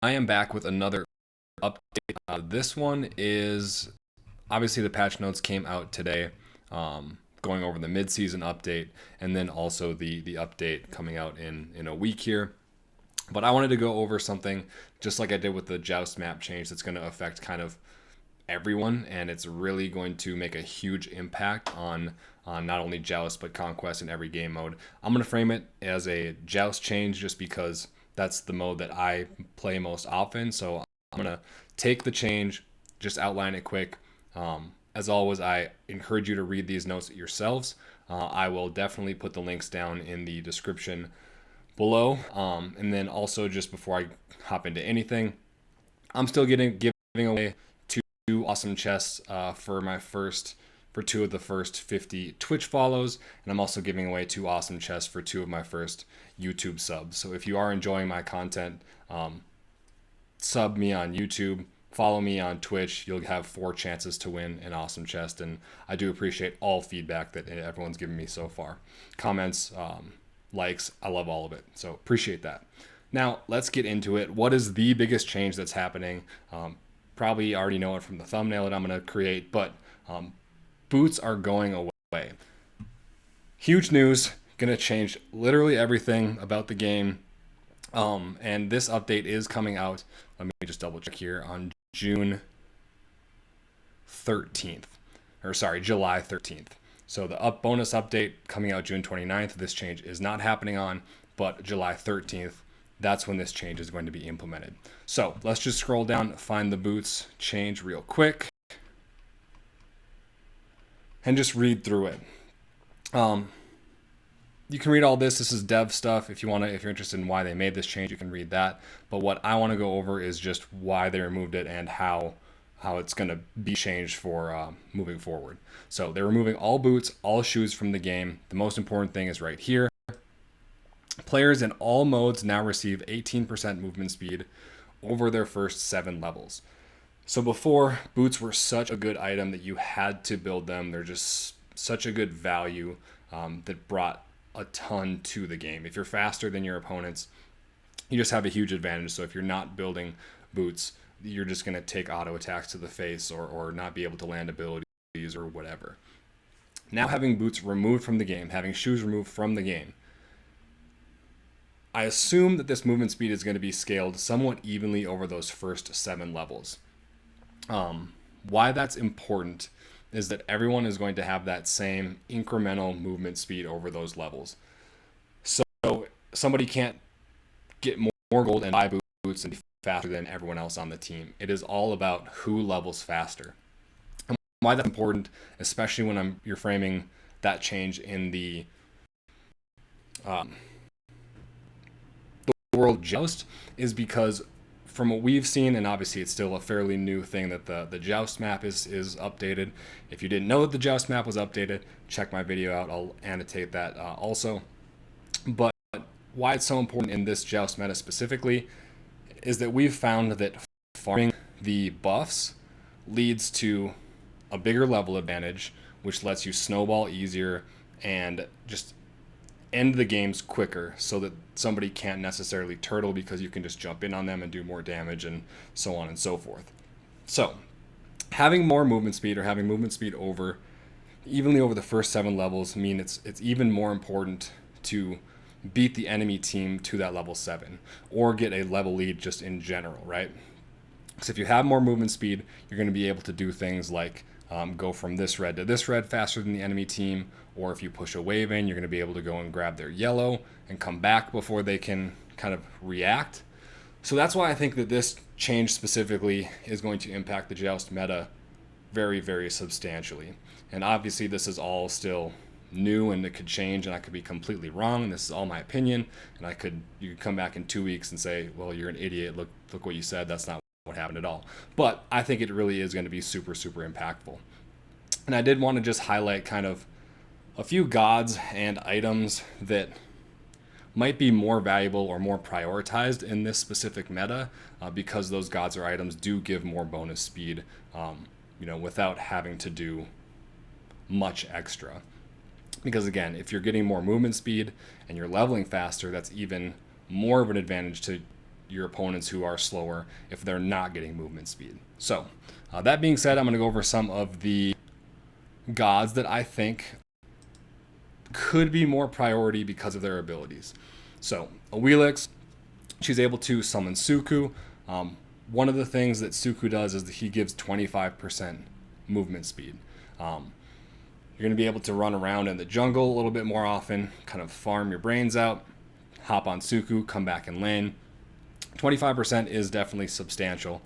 I am back with another update. This one is obviously the patch notes came out today, going over the midseason update, and then also the update coming out in a week here. But I wanted to go over something just like I did with the Joust map change that's going to affect kind of everyone, and it's really going to make a huge impact on not only Joust but Conquest in every game mode. I'm going to frame it as a Joust change just because that's the mode that I play most often. So I'm going to take the change, just outline it quick. As always, I encourage you to read these notes yourselves. I will definitely put the links down in the description below. And then also, just before I hop into anything, I'm still giving away two awesome chests for two of the first 50 Twitch follows, and I'm also giving away two awesome chests for two of my first YouTube subs. So if you are enjoying my content, sub me on YouTube, follow me on Twitch. You'll have 4 chances to win an awesome chest, and I do appreciate all feedback that everyone's given me so far. Comments, likes, I love all of it. So appreciate that. Now let's get into it. What is the biggest change that's happening? Probably already know it from the thumbnail that I'm going to create, but boots are going away. Huge news, going to change literally everything about the game. And this update is coming out, let me just double check here, on June 13th. Or sorry, July 13th. So the bonus update coming out June 29th, this change is not happening on, but July 13th, that's when this change is going to be implemented. So let's just scroll down, find the boots change real quick, and just read through it. You can read all this. This is dev stuff. If you're interested in why they made this change, you can read that. But what I want to go over is just why they removed it and how it's going to be changed for moving forward. So they're removing all boots, all shoes from the game. The most important thing is right here. Players in all modes now receive 18% movement speed over their first 7 levels. So before, boots were such a good item that you had to build them. They're just such a good value that brought a ton to the game. If you're faster than your opponents, you just have a huge advantage. So if you're not building boots, you're just going to take auto attacks to the face or not be able to land abilities or whatever. Now having boots removed from the game, having shoes removed from the game, I assume that this movement speed is going to be scaled somewhat evenly over those first 7 levels. Why that's important is that everyone is going to have that same incremental movement speed over those levels. So somebody can't get more gold and buy boots and be faster than everyone else on the team. It is all about who levels faster. And why that's important, especially when you're framing that change in the world Joust, is because from what we've seen, and obviously it's still a fairly new thing that the Joust map is updated. If you didn't know that the Joust map was updated, check my video out. I'll annotate that also. But why it's so important in this Joust meta specifically is that we've found that farming the buffs leads to a bigger level advantage, which lets you snowball easier and just end the games quicker so that somebody can't necessarily turtle because you can just jump in on them and do more damage and so on and so forth. So having more movement speed or having movement speed evenly over the first 7 levels mean it's even more important to beat the enemy team to that level 7 or get a level lead just in general, right? Because if you have more movement speed, you're going to be able to do things like go from this red to this red faster than the enemy team, or if you push a wave in, you're going to be able to go and grab their yellow and come back before they can kind of react. So that's why I think that this change specifically is going to impact the Joust meta very, very substantially. And obviously this is all still new and it could change and I could be completely wrong, and this is all my opinion, and you could come back in 2 weeks and say, well, you're an idiot, look what you said, that's not what happened at all. But I think it really is going to be super, super impactful. And I did want to just highlight kind of a few gods and items that might be more valuable or more prioritized in this specific meta because those gods or items do give more bonus speed, without having to do much extra. Because again, if you're getting more movement speed and you're leveling faster, that's even more of an advantage to your opponents who are slower if they're not getting movement speed. So that being said, I'm going to go over some of the gods that I think could be more priority because of their abilities. So Awilix, she's able to summon Suku. One of the things that Suku does is that he gives 25% movement speed. You're going to be able to run around in the jungle a little bit more often, kind of farm your brains out, hop on Suku, come back in lane. 25% is definitely substantial.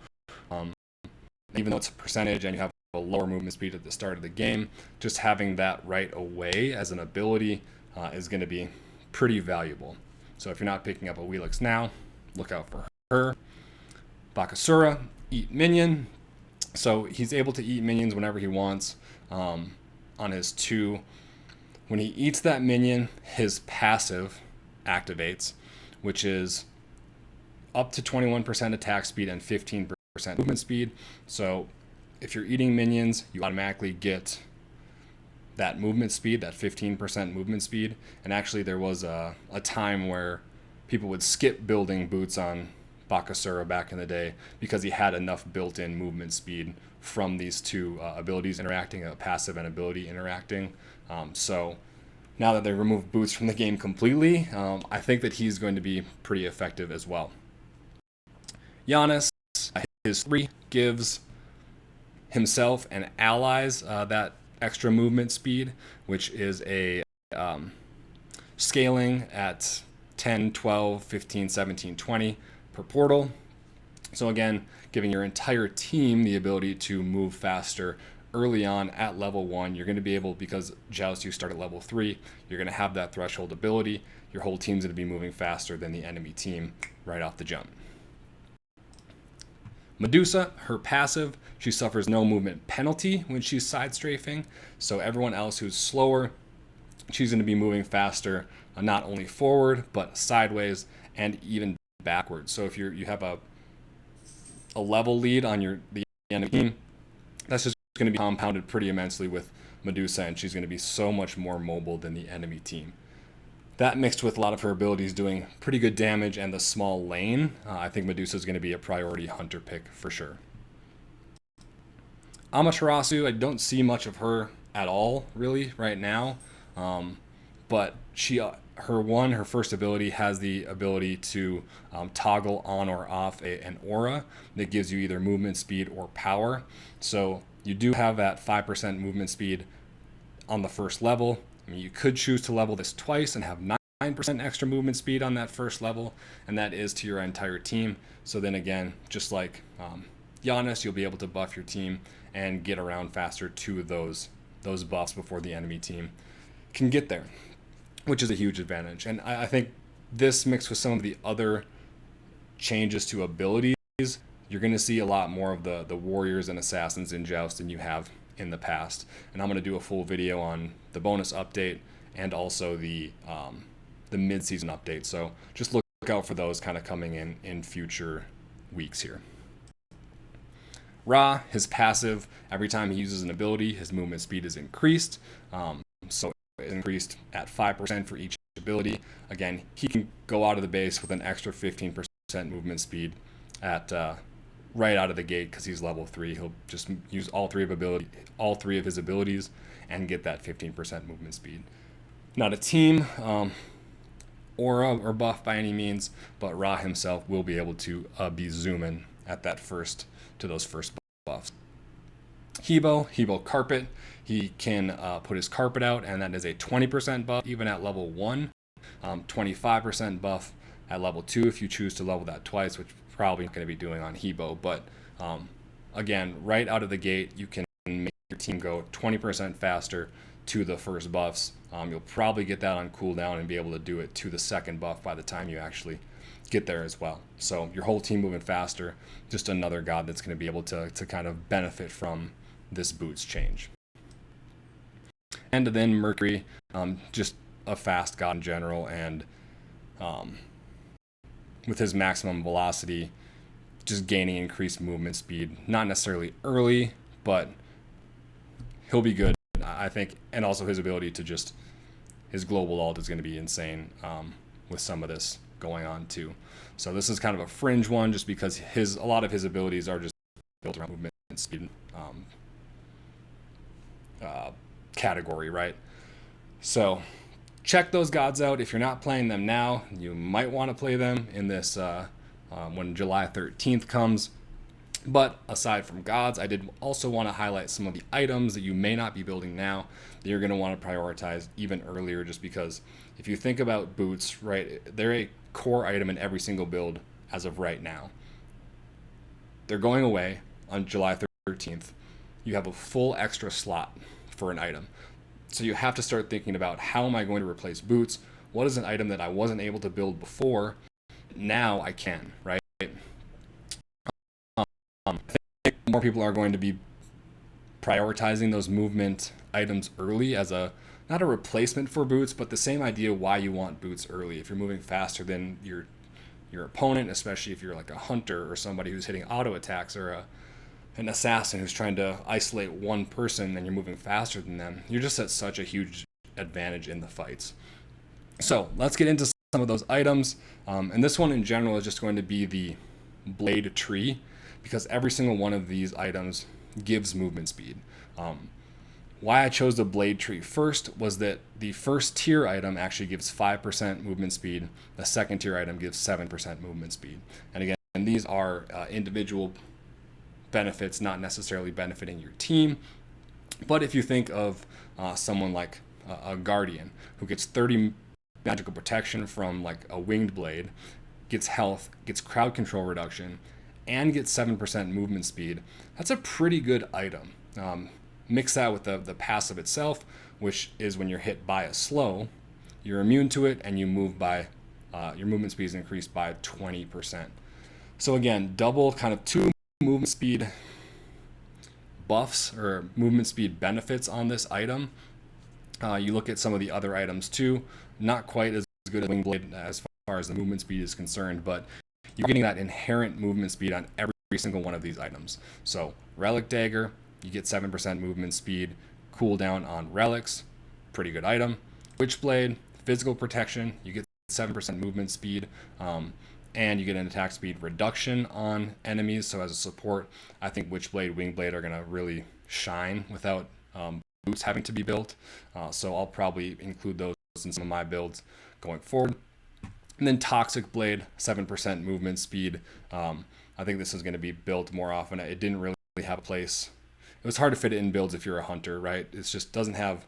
Even though it's a percentage and you have a lower movement speed at the start of the game, just having that right away as an ability is going to be pretty valuable. So if you're not picking up Awilix now, look out for her. Bakasura, eat minion. So he's able to eat minions whenever he wants on his 2. When he eats that minion, his passive activates, which is up to 21% attack speed and 15% movement speed. So if you're eating minions, you automatically get that movement speed, that 15% movement speed. And actually there was a time where people would skip building boots on Bakasura back in the day because he had enough built-in movement speed from these 2 abilities interacting, a passive and ability interacting. So now that they removed boots from the game completely, I think that he's going to be pretty effective as well. Giannis, his 3 gives himself and allies that extra movement speed, which is a scaling at 10, 12, 15, 17, 20 per portal. So again, giving your entire team the ability to move faster early on at level 1. You're going to be able, because Joust you start at level 3, you're going to have that threshold ability. Your whole team's going to be moving faster than the enemy team right off the jump. Medusa, her passive, she suffers no movement penalty when she's side strafing. So everyone else who's slower, she's going to be moving faster, not only forward, but sideways and even backwards. So if you have a level lead on the enemy team, that's just going to be compounded pretty immensely with Medusa, and she's going to be so much more mobile than the enemy team. That mixed with a lot of her abilities doing pretty good damage and the small lane, I think Medusa is going to be a priority hunter pick for sure. Amaterasu, I don't see much of her at all really right now, but her first ability has the ability to toggle on or off an aura that gives you either movement speed or power. So you do have that 5% movement speed on the first level. I mean, you could choose to level this twice and have 9% extra movement speed on that first level, and that is to your entire team. So then again, just like Giannis, you'll be able to buff your team and get around faster to those buffs before the enemy team can get there, which is a huge advantage. And I think this mixed with some of the other changes to abilities, you're going to see a lot more of the warriors and assassins in Joust than you have in the past. And I'm going to do a full video on the bonus update and also the mid-season update. So just look out for those kind of coming in future weeks here. Ra, his passive, every time he uses an ability, his movement speed is increased. So it's increased at 5% for each ability. Again, he can go out of the base with an extra 15% movement speed at right out of the gate because he's level 3. He'll just use all three of his abilities and get that 15% movement speed. Not a team aura or buff by any means, but Ra himself will be able to be zooming at those first buffs. Hebo Carpet. He can put his carpet out, and that is a 20% buff even at level 1, 25% buff at level 2 if you choose to level that twice, which probably not going to be doing on Hebo. But again, right out of the gate, you can make your team go 20% faster to the first buffs. You'll probably get that on cooldown and be able to do it to the second buff by the time you actually get there as well. So your whole team moving faster, just another god that's going to be able to kind of benefit from this boots change. And then Mercury, just a fast god in general, and with his maximum velocity, just gaining increased movement speed. Not necessarily early, but he'll be good, I think. And also his ability to his global ult is going to be insane with some of this going on too. So this is kind of a fringe one just because a lot of his abilities are just built around movement and speed category, right? So check those gods out. If you're not playing them now, you might want to play them in this when July 13th comes. But aside from gods, I did also want to highlight some of the items that you may not be building now that you're going to want to prioritize even earlier, just because if you think about boots, right, they're a core item in every single build as of right now. They're going away on July 13th. You have a full extra slot for an item. So you have to start thinking about, how am I going to replace boots? What is an item that I wasn't able to build before? Now I can, right? I think more people are going to be prioritizing those movement items early as not a replacement for boots, but the same idea why you want boots early. If you're moving faster than your opponent, especially if you're like a hunter or somebody who's hitting auto attacks, or an assassin who's trying to isolate one person and you're moving faster than them, you're just at such a huge advantage in the fights. So let's get into some of those items. And this one in general is just going to be the blade tree, because every single one of these items gives movement speed. Why I chose the blade tree first was that the first tier item actually gives 5% movement speed. The second tier item gives 7% movement speed. And again, these are individual benefits, not necessarily benefiting your team. But if you think of someone like a guardian who gets 30 magical protection from like a winged blade, gets health, gets crowd control reduction, and gets 7% movement speed, that's a pretty good item. Mix that with the passive itself, which is when you're hit by a slow, you're immune to it, and you move by your movement speed is increased by 20%. So again, double kind of two movement speed buffs or movement speed benefits on this item. You look at some of the other items too, not quite as good as Wing Blade as far as the movement speed is concerned, but you're getting that inherent movement speed on every single one of these items. So Relic Dagger, you get 7% movement speed, cooldown on relics, pretty good item. Witchblade, physical protection, you get 7% movement speed, and you get an attack speed reduction on enemies. So as a support, I think Witchblade, Wingblade are going to really shine without boots having to be built. So I'll probably include those in some of my builds going forward. And then Toxic Blade, 7% movement speed. I think this is going to be built more often. It didn't really have a place. It was hard to fit it in builds if you're a hunter, right? It just doesn't have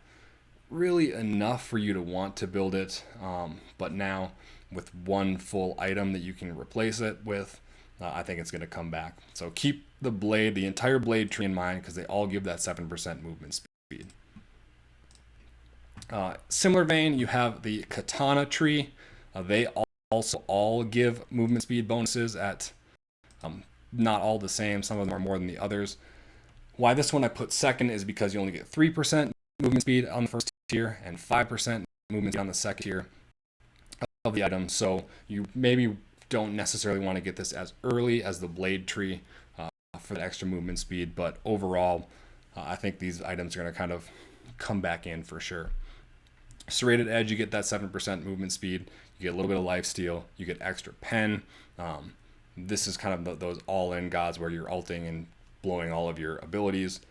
really enough for you to want to build it. But now with one full item that you can replace it with, I think it's going to come back. So keep the blade, the entire blade tree in mind, because they all give that 7% movement speed. Similar vein, you have the katana tree. They also all give movement speed bonuses at not all the same. Some of them are more than the others. Why this one I put second is because you only get 3% movement speed on the first tier and 5% movement speed on the second tier of the item. So you maybe don't necessarily want to get this as early as the blade tree for the extra movement speed, but overall I think these items are going to kind of come back in for sure. Serrated Edge, you get that 7% movement speed, you get a little bit of lifesteal, you get extra pen. This is kind of those all-in gods where you're ulting and blowing all of your abilities.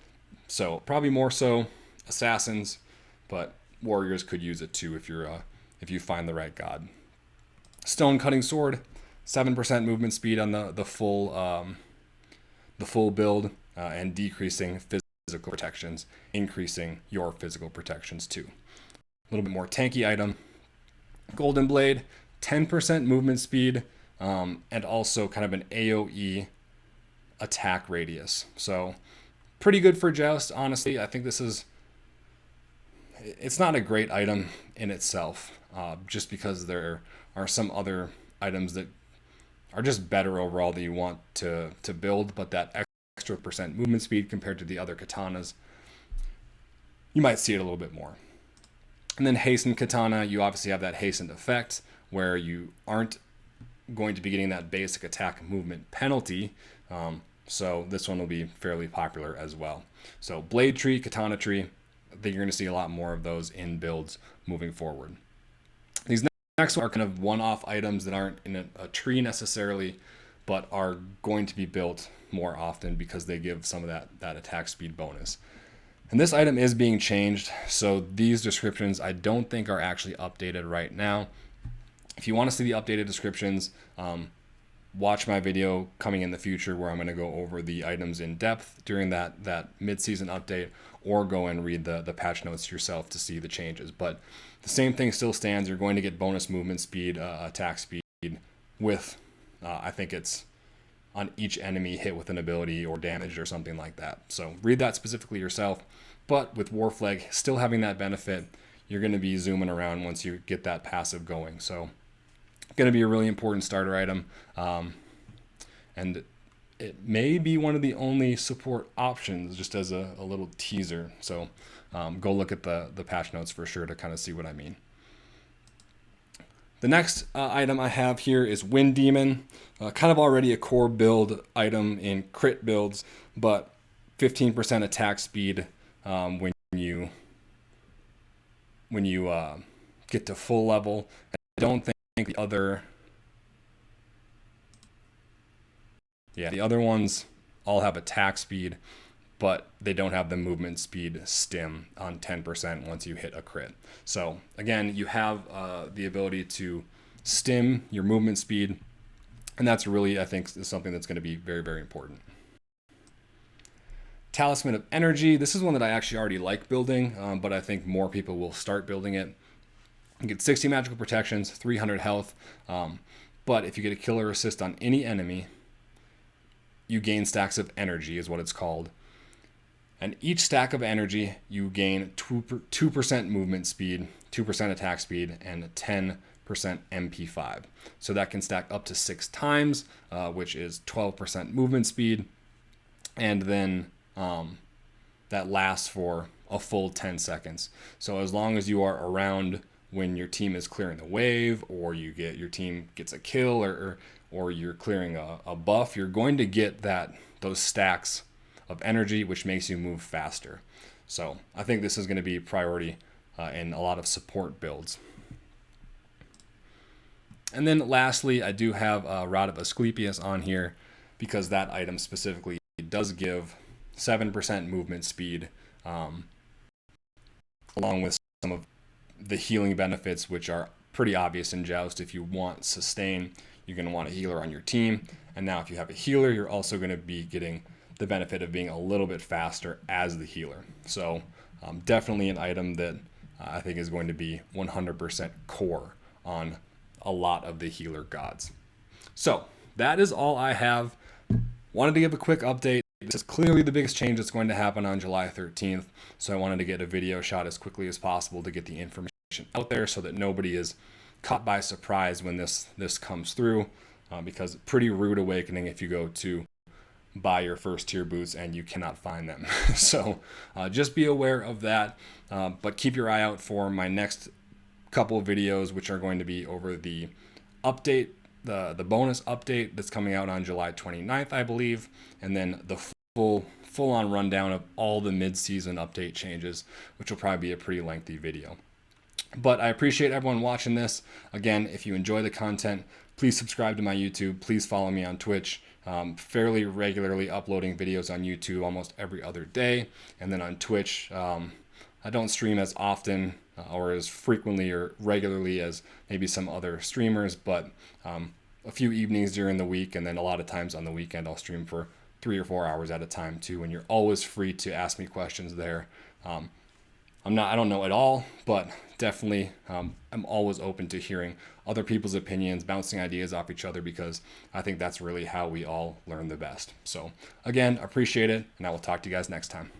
So probably more so assassins, but warriors could use it too if you find the right god. Stone Cutting Sword, 7% movement speed on the full build, and decreasing physical protections, increasing your physical protections too. A little bit more tanky item. Golden Blade, 10% movement speed, and also kind of an AoE attack radius. So pretty good for Joust, honestly. I think it's not a great item in itself, just because there are some other items that are just better overall that you want to build, but that extra percent movement speed compared to the other katanas, you might see it a little bit more. And then Hastened Katana, you obviously have that hastened effect where you aren't going to be getting that basic attack movement penalty. So this one will be fairly popular as well. So Blade Tree, Katana Tree, I think you're going to see a lot more of those in builds moving forward. These next one are kind of one-off items that aren't in a tree necessarily, but are going to be built more often because they give some of that attack speed bonus. And this item is being changed, so these descriptions I don't think are actually updated right now. If you want to see the updated descriptions, watch my video coming in the future where I'm going to go over the items in depth during that mid-season update, or go and read the patch notes yourself to see the changes. But the same thing still stands. You're going to get bonus movement speed, attack speed with, I think it's on each enemy hit with an ability or damage or something like that. So read that specifically yourself. But with Warflag still having that benefit, you're going to be zooming around once you get that passive going. So going to be a really important starter item. And it may be one of the only support options, just as a little teaser. So go look at the patch notes for sure to kind of see what I mean. The next item I have here is Wind Demon, kind of already a core build item in crit builds, but 15% attack speed when you get to full level. I don't think the other ones all have attack speed, but they don't have the movement speed stim on 10% once you hit a crit. So again, you have the ability to stim your movement speed, and that's really, I think, is something that's going to be very, very important. Talisman of Energy. This is one that I actually already like building, but I think more people will start building it. You get 60 magical protections, 300 health, but if you get a killer assist on any enemy, you gain stacks of energy, is what it's called. And each stack of energy, you gain 2% movement speed, 2% attack speed, and 10% MP5. So that can stack up to 6 times, which is 12% movement speed. And then that lasts for a full 10 seconds. So as long as you are around when your team is clearing the wave, or your team gets a kill, or you're clearing a buff, you're going to get those stacks of energy, which makes you move faster. So I think this is going to be priority in a lot of support builds. And then lastly, I do have Rod of Asclepius on here because that item specifically does give 7% movement speed, along with some of the healing benefits, which are pretty obvious in Joust. If you want sustain, you're going to want a healer on your team. And now if you have a healer, you're also going to be getting the benefit of being a little bit faster as the healer. So definitely an item that I think is going to be 100% core on a lot of the healer gods. So that is all I have. Wanted to give a quick update. This is clearly the biggest change that's going to happen on July 13th. So I wanted to get a video shot as quickly as possible to get the information out there so that nobody is caught by surprise when this comes through, because pretty rude awakening if you go to buy your first tier boots and you cannot find them. So just be aware of that, but keep your eye out for my next couple of videos, which are going to be over the update, the bonus update that's coming out on July 29th, I believe, and then the full-on rundown of all the mid-season update changes, which will probably be a pretty lengthy video. But I appreciate everyone watching this. Again, if you enjoy the content, please subscribe to my YouTube. Please follow me on Twitch. Fairly regularly uploading videos on YouTube almost every other day. And then on Twitch, I don't stream as often or as frequently or regularly as maybe some other streamers, but a few evenings during the week, and then a lot of times on the weekend I'll stream for 3 or 4 hours at a time too, and you're always free to ask me questions there. I don't know it all, but definitely I'm always open to hearing other people's opinions, bouncing ideas off each other, because I think that's really how we all learn the best. So again, appreciate it, and I will talk to you guys next time.